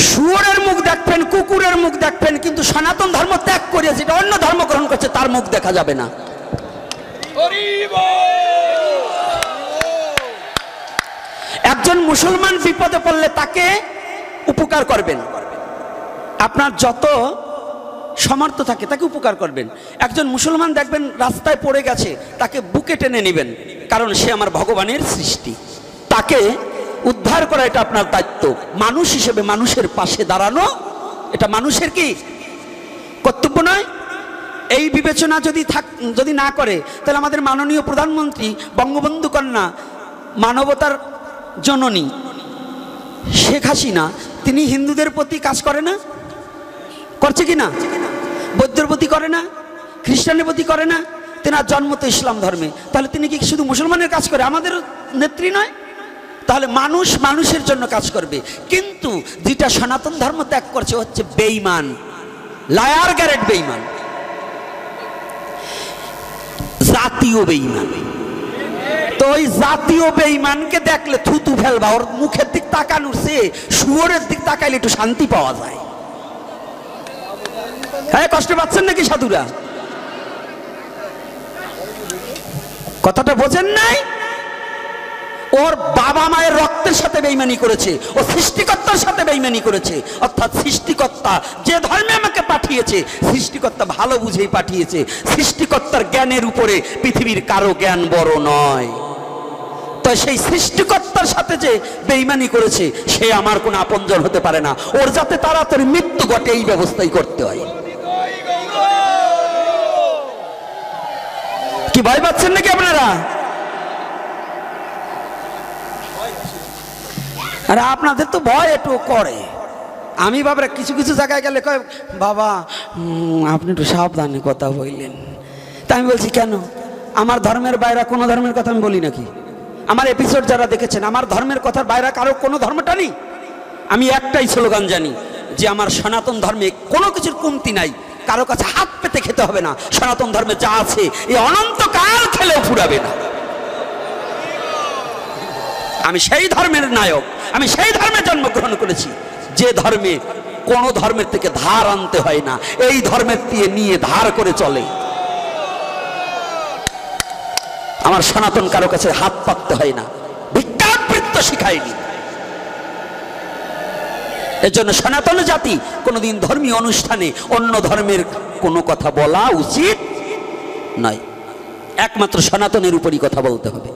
শুয়োরের মুখ দেখবেন, কুকুরের মুখ দেখবেন, কিন্তু সনাতন ধর্ম ত্যাগ করে যেটা অন্য ধর্ম গ্রহণ করছে তার মুখ দেখা যাবে না। একজন মুসলমান বিপদে পড়লে তাকে উপকার করবেন, আপনার যত সামর্থ্য থাকে তাকে উপকার করবেন। একজন মুসলমান দেখবেন রাস্তায় পড়ে গেছে, তাকে বুকে টেনে নেবেন, কারণ সে আমার ভগবানের সৃষ্টি, তাকে উদ্ধার করা এটা আপনার দায়িত্ব। মানুষ হিসেবে মানুষের পাশে দাঁড়ানো এটা মানুষের কি কর্তব্য নয়? এই বিবেচনা যদি না করে, তাহলে আমাদের মাননীয় প্রধানমন্ত্রী বঙ্গবন্ধু কন্যা মানবতার জননী শেখ হাসিনা, তিনি হিন্দুদের প্রতি কাজ করে না? করছে কি না? বৌদ্ধের প্রতি করে না? খ্রিস্টানের প্রতি করে না? তেনার জন্ম তো ইসলাম ধর্মে, তাহলে তিনি কি শুধু মুসলমানের কাজ করে, আমাদের নেত্রী নয়? তাহলে মানুষ মানুষের জন্য কাজ করবে। কিন্তু যেটা সনাতন ধর্ম ত্যাগ করছে হচ্ছে বেঈমান, লায়ার গ্যারেট বেঈমান, জাতীয় বেঈমান। তো ওই জাতীয় বেঈমানকে দেখলে থুতু ফেলবা, ওর মুখের দিক তাকানোর চেয়ে শুয়োরের দিক তাকাইলে একটু শান্তি পাওয়া যায়। হ্যাঁ, কষ্ট পাচ্ছেন নাকি সাধুরা? কথাটা বোঝেন নাই? ওর বাবা মায়ের রক্তের সাথে বেঈমানি করেছে, ও সৃষ্টিকর্তার সাথে বেঈমানি করেছে। অর্থাৎ সৃষ্টিকর্তা যে ধর্মে আমাকে পাঠিয়েছে, সৃষ্টিকর্তা ভালো বুঝেই পাঠিয়েছে। সৃষ্টিকর্তার জ্ঞানের উপরে পৃথিবীর কারো জ্ঞান বড় নয়। তো সেই সৃষ্টিকর্তার সাথে যে বেঈমানি করেছে, সে আমার কোনো আপনজন হতে পারে না। ওর যাতে তাড়াতাড়ি মৃত্যু ঘটে এই ব্যবস্থাই করতে হয়। কি ভয় পাচ্ছেন নাকি আপনারা? আরে আপনাদের তো ভয় একটু করে। আমি বাবা কিছু কিছু জায়গায় গেলে কয়, বাবা আপনি একটু সাবধানে কথা বললেন। তা আমি বলছি কেন? আমার ধর্মের বাইরে কোনো ধর্মের কথা আমি বলি নাকি? আমার এপিসোড যারা দেখেছেন, আমার ধর্মের কথার বাইরে কারো কোনো ধর্মটা নেই। আমি একটাই স্লোগান জানি, যে আমার সনাতন ধর্মে কোনো কিছুর কমতি নাই, কারো কাছে হাত পেতে খেতে হবে না। সনাতন ধর্মে যা আছে এই অনন্তকাল খেলেও ফুরাবে না। আমি সেই ধর্মের নায়ক, আমি সেই ধর্মে জন্মগ্রহণ করেছি যে ধর্মে কোন ধর্মের থেকে ধার আনতে হয় না, এই ধর্মের দিয়ে নিয়ে ধার করে চলে। আমার সনাতন কারো কাছে হাত পাততে হয় না, ভিক্ষাবৃত্ত শিখায়নি। এর জন্য সনাতন জাতি কোনোদিন ধর্মীয় অনুষ্ঠানে অন্য ধর্মের কোনো কথা বলা উচিত নয়। একমাত্র সনাতনের উপরই কথা বলতে হবে।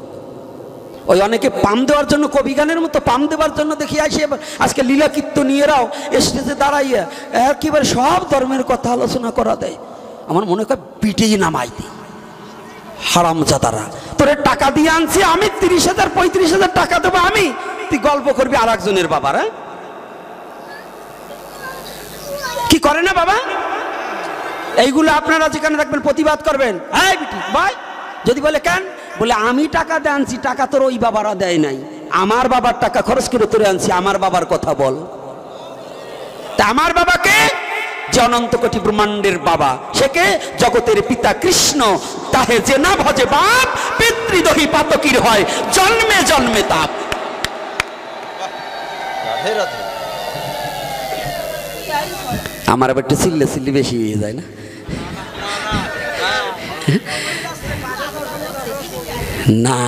ওই অনেকে পাম দেওয়ার জন্য, কবি গানের মতো পাম দেওয়ার জন্য দেখি আসি আজকে লীলা কীর্তনীয়রাও স্টেজে দাঁড়াইয়া একেবারে সব ধর্মের কথা আলোচনা করা দেয়। আমার মনে হয় পিটেই নামাই দিই। হারামজাদারা, তোরে টাকা দিয়ে আনছি আমি, 30,000 35,000 টাকা দেবো আমি, তুই গল্প করবি আর একজনের বাবার। কি করে না বাবা? এইগুলো আপনারা যেখানে রাখবেন প্রতিবাদ করবেন। এই বিটি ভাই যদি বলে কেন, বলে আমি টাকা দিয়ে আনছি, টাকা তোর ওই বাবারা দেয় নাই, আমার বাবার টাকা খরচ করে তোরে আনছি, আমার বাবার কথা বল। তা আমার বাবাকে, যে অনন্ত কোটি ব্রহ্মাণ্ডের বাবা, সে কে? জগতের পিতা কৃষ্ণ। তাহে যে না ভজে বাপ, পিতৃদহি পাতকির হয়, জন্মে জন্মে তাপ। আমার আবার একটু চিল্লে চিল্লি বেশি হয়ে যায় না? না,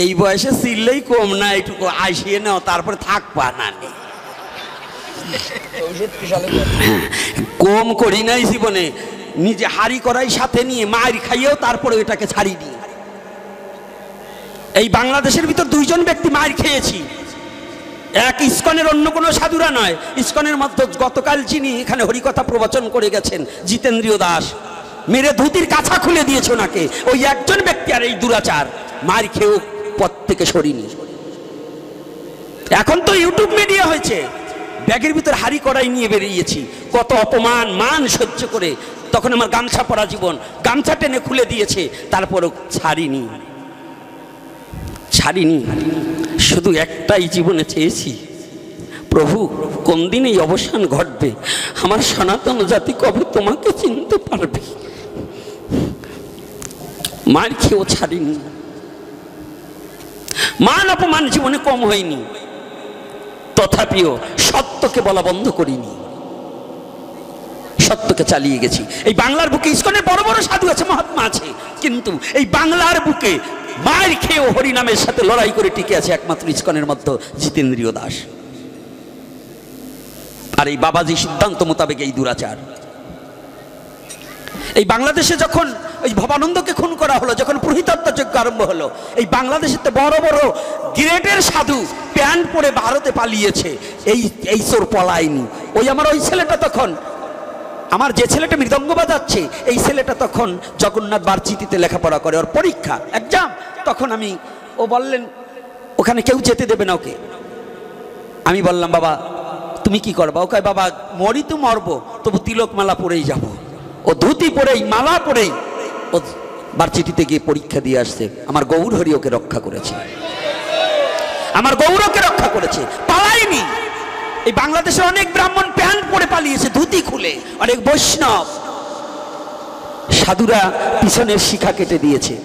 এই বয়সে চিল্লেই কম না, একটু আসিয়ে নাও, তারপরে থাকবা না। কম করি নাই জীবনে, নিজে হাড়ি করাই সাথে নিয়ে মার খাইয়েও তারপরে এটাকে ছাড়ি দিই। এই বাংলাদেশের ভিতর 2 জন ব্যক্তি মার খেয়েছি, এক ইসকনের, অন্য কোনো সাধুরা নয়। ইসকনের মধ্যে গতকাল যিনি এখানে হরিকথা প্রবচন করে গেছেন, জিতেন্দ্রীয় দাস, মেরে ধুতির কাছা খুলে দিয়েছে ওনাকে। ওই একজন ব্যক্তি আর এই দুরাচার মার খেয়েও পথ থেকে সরিনি। এখন তো ইউটিউব মিডিয়া হয়েছে, ব্যাগের ভিতর হাড়ি কড়াই নিয়ে বেরিয়েছি, কত অপমান মান সহ্য করে। তখন আমার গামছা পরা জীবন, গামছা টেনে খুলে দিয়েছে, তারপরও ছাড়িনি। শুধু একটাই জীবনে চেয়েছি, প্রভু কোন দিন এই অবসান ঘটবে, আমার সনাতন জাতি কবে তোমাকে চিনতে পারবে। মার খেয়েও ছাড়িনি, মান অপমান জীবনে কম হয়নি। তথা তথাপিও সত্যকে বলা বন্ধ করিনি, সত্যকে চালিয়ে গেছি। এই বাংলার বুকে ইসকনের বড় বড় সাধু আছে, মহাত্মা আছে, কিন্তু এই বাংলার বুকে মায়ের খেয়েও হরিনামের সাথে লড়াই করে টিকে আছে একমাত্র ইসকনের মধ্যে জিতেন্দ্রীয় দাস। আর এই বাবাজি সিদ্ধান্ত মোতাবেক এই দুরাচার। এই বাংলাদেশে যখন ওই ভবানন্দকে খুন করা হলো, যখন পুরোহিতত্ব যজ্ঞ আরম্ভ হলো, এই বাংলাদেশে বড় বড় গ্রেডের সাধু প্যান্ট পরে ভারতে পালিয়েছে, এই চোর পলায়নি। ওই আমার ওই ছেলেটা তখন, আমার যে ছেলেটা মৃদঙ্গ বাজাচ্ছে, এই ছেলেটা তখন জগন্নাথ ভার্সিটিতে লেখাপড়া করে, ওর পরীক্ষা এক্সাম। তখন ও বললেন ওখানে কেউ যেতে দেবে না ওকে। আমি বললাম বাবা তুমি কি করবা? ওকে বাবা মরি তো মরবো, তবু তিলক মালা পরেই যাব। ও ধুতি পরেই মালা পরেই ও ভার্সিটিতে গিয়ে পরীক্ষা দিয়ে আসছে। আমার গৌর হরি ওকে রক্ষা করেছে, আমার গৌরকে রক্ষা করেছে, পালায়নি। এই বাংলাদেশের অনেক ব্রাহ্মণ প্যান্ট পরে পালিয়েছে, ধুতি খুলে, অনেক বৈষ্ণব সাধুরা পিছনের শিখা কেটে দিয়েছে।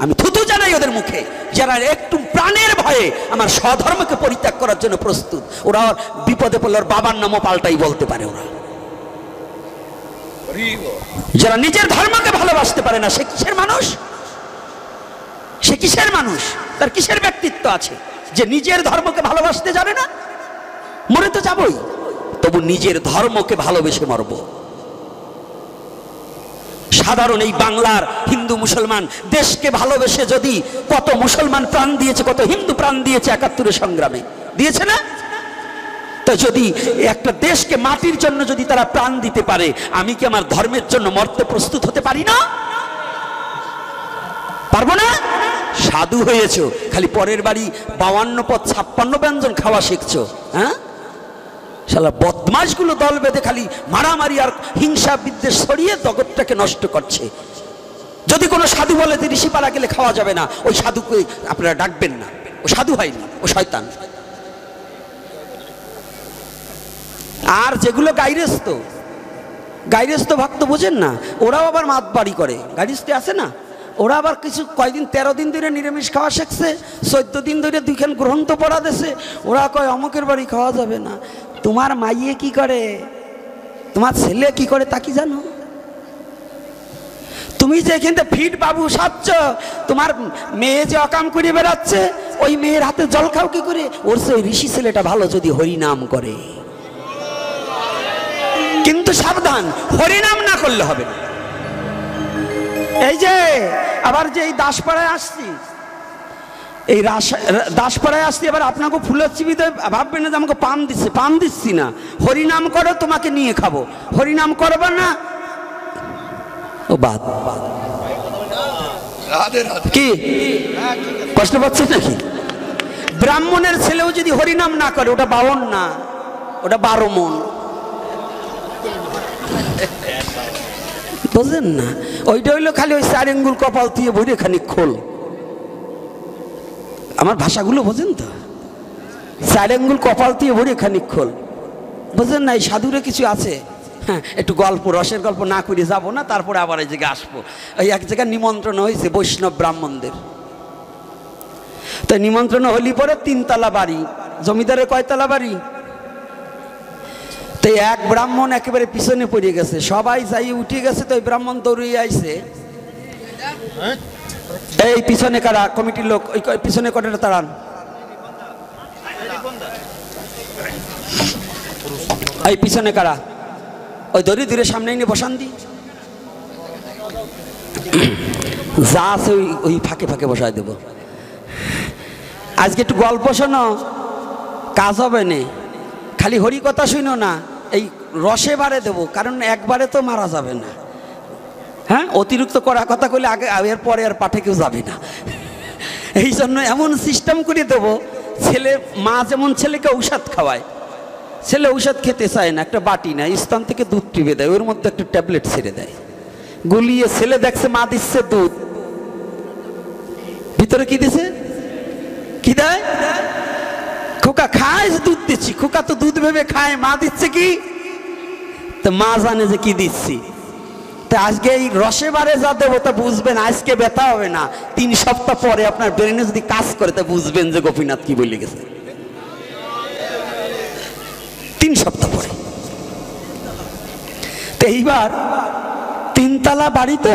আমি থুতু জানাই ওদের মুখে, যারা একটু প্রাণের ভয়ে আমার স্বধর্মকে পরিত্যাগ করার জন্য প্রস্তুত। ওরা বিপদে পড়লে ওর বাবার নামও পাল্টাই বলতে পারে। ওরা যারা নিজের ধর্মকে ভালোবাসতে পারে না, সে কিসের মানুষ? সে কিসের মানুষ? তার কিসের ব্যক্তিত্ব আছে যে নিজের ধর্মকে ভালোবাসতে জানে না? মরে তো যাবই, তবু নিজের ধর্মকে ভালোবেসে মরব। সাধারণ এই বাংলার হিন্দু মুসলমান দেশকে ভালোবেসে যদি কত মুসলমান প্রাণ দিয়েছে, কত হিন্দু প্রাণ দিয়েছে ৭১ সংগ্রামে, দিয়েছে না? তো যদি একটা দেশকে মাটির জন্য যদি তারা প্রাণ দিতে পারে, আমি কি আমার ধর্মের জন্য মরতে প্রস্তুত হতে পারি না? পারবো না? সাধু হয়েছো, খালি পরের বাড়ি ৫২ পদ ৫৬ ব্যঞ্জন খাওয়া শিখছো। হ্যাঁ, শালা বদমাশগুলো দল বেঁধে খালি মারামারি আর হিংসা বিদ্বেষ ছড়িয়ে জগৎটাকে নষ্ট করছে। যদি কোনো সাধু বলে যে ঋষিপাড়া গেলে খাওয়া যাবে না, ওই সাধুকে আপনারা ডাকবেন না, ও সাধু হয়নি, ও শয়তান। আর যেগুলো গাইরেস্ত ভক্ত বোঝেন না, ওরাও আবার মাত বাড়ি করে। গাইরেস্তে আছে না, ওরা আবার কিছু কয়দিন 13 দিন ধরে নিরামিষ খাওয়া শিখছে, 14 দিন ধরে 2খান গ্রন্থ পড়া দিছে। ওরা কয় অমুকের বাড়ি খাওয়া যাবে না। তোমার মাইয়ে কি করে, তোমার ছেলে কি করে তা কি জানো? তুমি যে এখানে ফিট বাবু সাচ্ছ, তোমার মেয়ে যে অকাম করে বেড়াচ্ছে, ওই মেয়ের হাতে জল খাও কি করে? ওর সেই ঋষি ছেলেটা ভালো যদি হরিনাম করে। কিন্তু সাবধান, হরিনাম না করলে হবে না। এই যে আবার যে এই দাসপাড়ায় আসছি, এই দাসপাড়ায় আসছি, এবার আপনাকে ফুলের চিবিতে ভাববেন না যে আমাকে পান দিচ্ছে। পান দিচ্ছি না, হরিনাম করো, তোমাকে নিয়ে খাবো। হরিনাম করবে না, ও বাদ। কি কষ্ট পাচ্ছে নাকি? ব্রাহ্মণের ছেলেও যদি হরিনাম না করে, ওটা 52 না, ওটা 12 মন। বুঝলেন না? ওইটা হইলো খালি ওই 4 আঙ্গুল কপাল দিয়ে ভরে খানিক খোল। আমার ভাষাগুলো বোঝেন তো? 4 আঙ্গুল কপাল দিয়ে ভরে খানিক খোল, বুঝলেন না? এই সাধুরে কিছু আছে। হ্যাঁ, একটু গল্প, রসের গল্প না করে যাব না, তারপরে আবার এই জায়গায় আসবো। এই এক জায়গায় নিমন্ত্রণ হয়েছে বৈষ্ণব ব্রাহ্মণদের। তো নিমন্ত্রণ হলি পরে 3 তলা বাড়ি, জমিদারের কয়তলা বাড়ি? তো এক ব্রাহ্মণ একেবারে পিছনে পড়ে গেছে, সবাই যাই উঠে গেছে। তো ওই ব্রাহ্মণ দৌড়িয়ে আইছে, এই পিছনে কারা কমিটির লোক, ওই পিছনে কটাটা তাড়ান। এই পিছনে কারা, ওই দড়ি দূরে সামনে নিয়ে বসান দি, যা আছে ওই ফাঁকে ফাঁকে বসায় দেব। আজকে একটু গল্প শোনো, কাজ হবে না। খালি হরি কথা শুনো না, এই রসে বারে দেবো, কারণ একবারে তো মারা যাবে না। হ্যাঁ, অতিরিক্ত করা কথা কইলে আগে এর পরে আর পাঠে কেউ যাবে না। এই জন্য এমন সিস্টেম করে দেবো, ছেলে মা যেমন ছেলেকে ঔষধ খাওয়ায়, ছেলে ঔষধ খেতে চায় না, একটা বাটি না, স্তন থেকে দুধ টিপে দেয়, ওর মধ্যে একটা ট্যাবলেট ছেড়ে দেয়, গুলিয়ে ছেলে দেখছে মা দিচ্ছে দুধ, ভিতরে কি দিছে, কি দেয়? খোকা খায়, দুধ দিচ্ছি। খোকা তো দুধ ভেবে খায়, মা দিচ্ছে কি? তো মা জানে যে কি দিচ্ছি। তো আজকে এই রসে বারে যা দেবো তা বুঝবেন, আজকে ব্যথা হবে না, 3 সপ্তাহ পরে আপনার ব্রেনে যদি কাজ করে তা বুঝবেন যে গোপীনাথ কি বলে গেছে। 3 সপ্তাহ পরে। তো এইবার 3 তলা বাড়ি, তো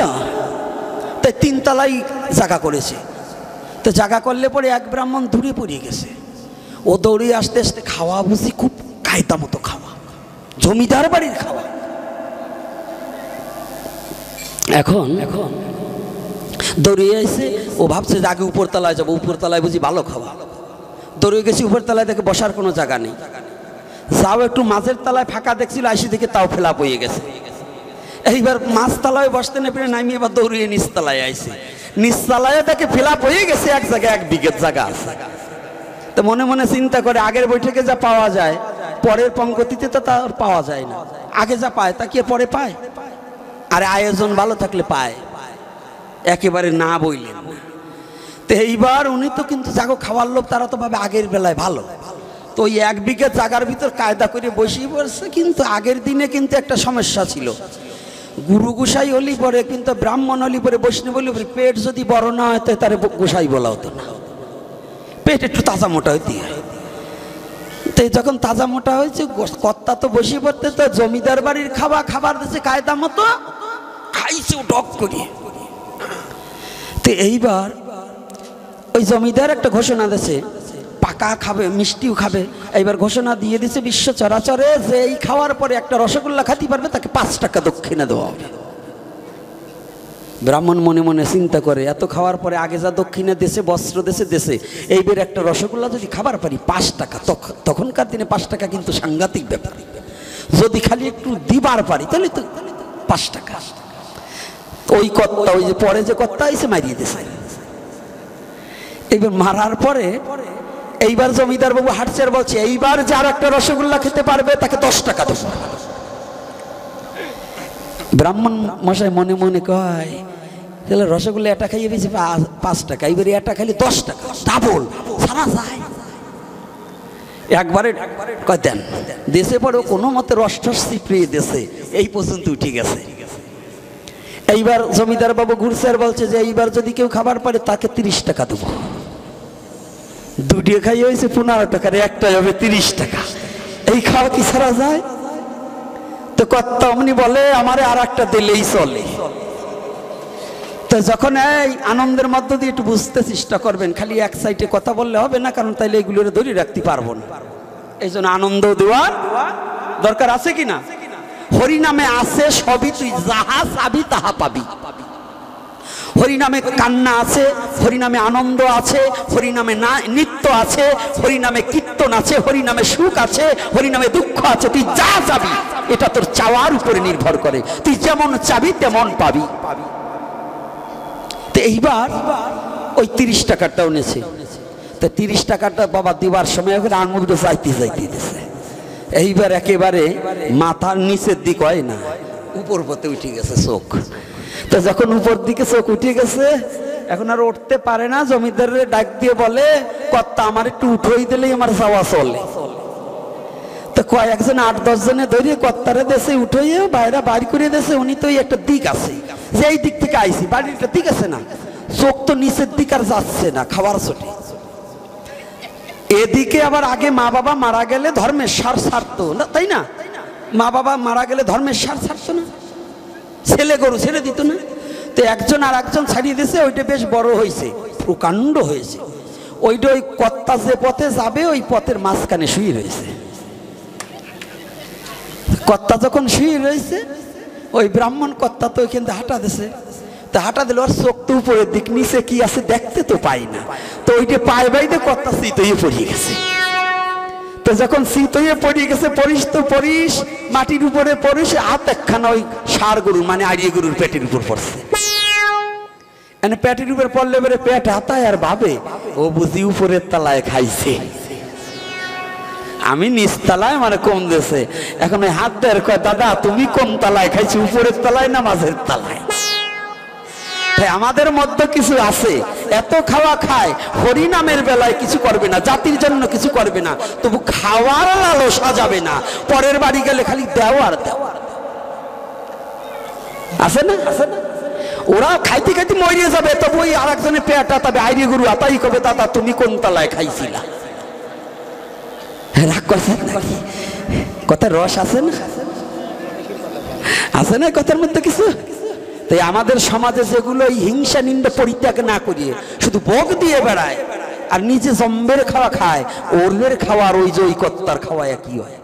তাই 3 তলাই জায়গা করেছে। তো জায়গা করলে পরে এক ব্রাহ্মণ দূরে পড়ে গেছে। ও দৌড়ে আসতে আসতে খাওয়া বুঝি খুব কায়দা মতো খাওয়া, জমিদার বাড়ির খাওয়া। এখন দৌড়িয়ে এসে ও ভাবছে যে আগে উপরতলায় যাবো, উপরতলায় বুঝি ভালো খাওয়া। দৌড়িয়ে গেছি উপরতলায়, দেখে বসার কোনো জায়গা নেই। যাও একটু মাঝের তলায় ফাঁকা দেখছিল, আইসি দেখে তাও ফেলা হয়ে গেছে। এইবার মাঝতলায় বসতে না পেরে নামিয়ে এবার দৌড়িয়ে নিচতলায় আইসি। নিচতলায় দেখে ফেলা হয়ে গেছে এক জায়গায় 1 বিঘে জায়গা আছে। তো মনে মনে চিন্তা করে আগের বৈঠকে যা পাওয়া যায় পরের পঙ্গতিতে তো তা পাওয়া যায় না, আগে যা পায় তা কি পরে পায়? আরে আয়োজন ভালো থাকলে পায়, একেবারে না বইলেন। তো এইবার উনি তো কিন্তু জাগো খাওয়ার লোক, তারা তো ভাবে আগের বেলায় ভালো। তো ওই 1 বিঘে জায়গার ভিতর কায়দা করে বসিয়ে পড়ছে। কিন্তু আগের দিনে কিন্তু একটা সমস্যা ছিল, গুরু গোসাই হলি পরে কিন্তু ব্রাহ্মণ হলি পরে বৈষ্ণব হলি পরে পেট যদি বড় না হয় তাই তারে গোসাই বলা হতো না, পেট একটু তাজা মোটা হইতে হয়। তো যখন তাজা মোটা হয়েছে কর্তা তো বসিয়ে পড়তে, তো জমিদার বাড়ির খাবার দিচ্ছে কায়দা মতো, খাইছে ডক করিয়ে। তো এইবার ওই জমিদার একটা ঘোষণা দিয়েছে, পাকা খাবে মিষ্টিও খাবে। এইবার ঘোষণা দিয়ে দিছে বিশ্ব চরাচরে যে এই খাওয়ার পরে একটা রসগোল্লা খাতে পারবে তাকে 5 টাকা দক্ষিণা দেওয়া হবে। ব্রাহ্মণ মনে মনে চিন্তা করে, এত খাওয়ার পরে আগে যা দক্ষিণা দেশে বস্ত্র দেশে এইবার একটা রসগোল্লা যদি খাবার পারি 5 টাকা, তখনকার দিনে 5 টাকা কিন্তু সাংঘাতিক ব্যাপার। যদি খালি একটু দিবার পারি তাহলে তো 5 টাকা। ওই কর্তা, ওই যে পরে যে কর্তা এসে মারিয়ে দিয়েছে। এইবার মারার পরে এইবার জমিদার বাবু হাঁটছে আর বলছে, এইবার যার একটা রসগোল্লা খেতে পারবে তাকে 10 টাকা দেবো। ব্রাহ্মণ মশাই মনে মনে কয়, তাহলে রসগোল্লা এটা খাইয়ে দিয়েছে 5 টাকা, এইবারে এটা খাইলে 10 টাকা, ডাবল সারা যায়। একবারে কয় দেন, দেশে পরেও কোনো মতে রস চিপড়িয়ে দেশে এই পর্যন্ত উঠে গেছে। এইবার জমিদার বাবু ঘুরছে আর বলছে যে এইবার যদি কেউ খাবার পারে তাকে 30 টাকা দেবো। 2 খাই হয়েছে 15 টাকার, একটাই হবে 30 টাকা। এই খাওয়া কি সারা যায়? তো কর্তা অমনি বলে আমারে আর একটা দিলেই চলে। তো যখন এই আনন্দের মধ্য দিয়ে একটু বুঝতে চেষ্টা করবেন, খালি এক সাইডে কথা বললে হবে না, কারণ তাইলে এগুলোর ধরে রাখতে পারবো না। এই জন্য আনন্দ দেওয়ার দরকার আছে কিনা? হরিনামে আছে সবই, তুই যাহা চাবি তাহা পাবি। হরিনামে কান্না আছে, হরিনামে আনন্দ আছে, হরিনামে নৃত্য আছে, হরিনামে কীর্তন আছে, হরিনামে সুখ আছে, হরিনামে দুঃখ আছে। তুই যা চাবি এটা তোর চাওয়ার উপরে নির্ভর করে, তুই যেমন চাবি তেমন পাবি। তো এইবার ওই 30 টাকাটাও নেছে। তো 30 টাকাটা বাবা দিবার সময় ওখানে আঙুলটা যাইতে দিতেছে। এইবার একেবারে মাথার নিচের দিক হয় না, উপর পথে উঠে গেছে চোখ। তো যখন উপর দিকে চোখ উঠে গেছে, এখন আর উঠতে পারে না। জমিদারের ডাক দিয়ে বলে, কর্তা আমার একটু উঠোই দিলেই আমার যাওয়া চলে। তো কয়েকজন 8-10 জনে ধরে কর্তারে দেশে উঠোইয়ে বাইরে বাড়ি করে দেশে। উনি তো একটা দিক আছে যে এই দিক থেকে আইসি, বাড়ির একটা দিক আছে না, চোখ তো নিচের দিক আর যাচ্ছে না খাবার ছুটি। এদিকে আবার আগে মা বাবা মারা গেলে ধর্মের সার ছাড়তো না, তাই না? মা বাবা মারা গেলে ধর্মের সার ছাড়তো না, ছেলে গরু ছেড়ে দিত না। তো একজন আর একজন ছাড়িয়ে দিয়েছে, ওইটা বেশ বড় হয়েছে, প্রকাণ্ড হয়েছে। ওইটা ওই কর্তা যে পথে যাবে ওই পথের মাঝখানে শুয়ে রয়েছে। কর্তা যখন শুয়ে রয়েছে, ওই ব্রাহ্মণ কর্তা তো ওইখান থেকে হাঁটা দিছে। তা হাঁটা দিল, আর চোখ তো উপরের দিক, নিচে কি আছে দেখতে তো পাই না। তো ওইটা পায়ে বাইতে কর্তা শীত হয়ে পড়িয়ে গেছে। তো যখন শীত হয়ে পড়িয়ে গেছে, পরিস মাটির উপরে পড়িস, হাত একখানা ওই ষাঁড় গরু মানে আড়িয়ে গরুর পেটের উপর পড়ছে। মানে পেটের উপর পড়লে পরে পেট হাতায় আর ভাবে ও বুঝি উপরের তলায় খাইছে, আমি নিচতলায় মানে কম দিয়েছে। এখন ওই হাত দেয় কয়, দাদা তুমি কোন তলায় খাইছি, উপরের তলায় না মাঝের তলায়? তাই আমাদের মধ্যে কিছু আছে, এত খাওয়া খায়, হরিনামের বেলায় কিছু করবে না, জাতির জন্য কিছু করবে না, তবু খাওয়ার লালসা যাবে না। পরের বাড়ি গেলে খালি দেওয়ার আছে না, ওরা খাইতে খাইতে মরিয়ে যাবে, তবু ওই আর একজনের পেট আতাবে, আইরি গরু আতাই কবে, দাদা তুমি কোন তলায় খাইছিলা? রাগ করছেন নাকি? কথার রস আছে না, আছে না কথার মধ্যে কিছু? তাই আমাদের সমাজে যেগুলো এই হিংসা নিন্দা পরিত্যাগ না করিয়ে শুধু ভোগ দিয়ে বেড়ায় আর নিজে জম্বের খাওয়া খায়, ওরের খাওয়া আর ওই যে ওই কর্তার খাওয়া একই হয়।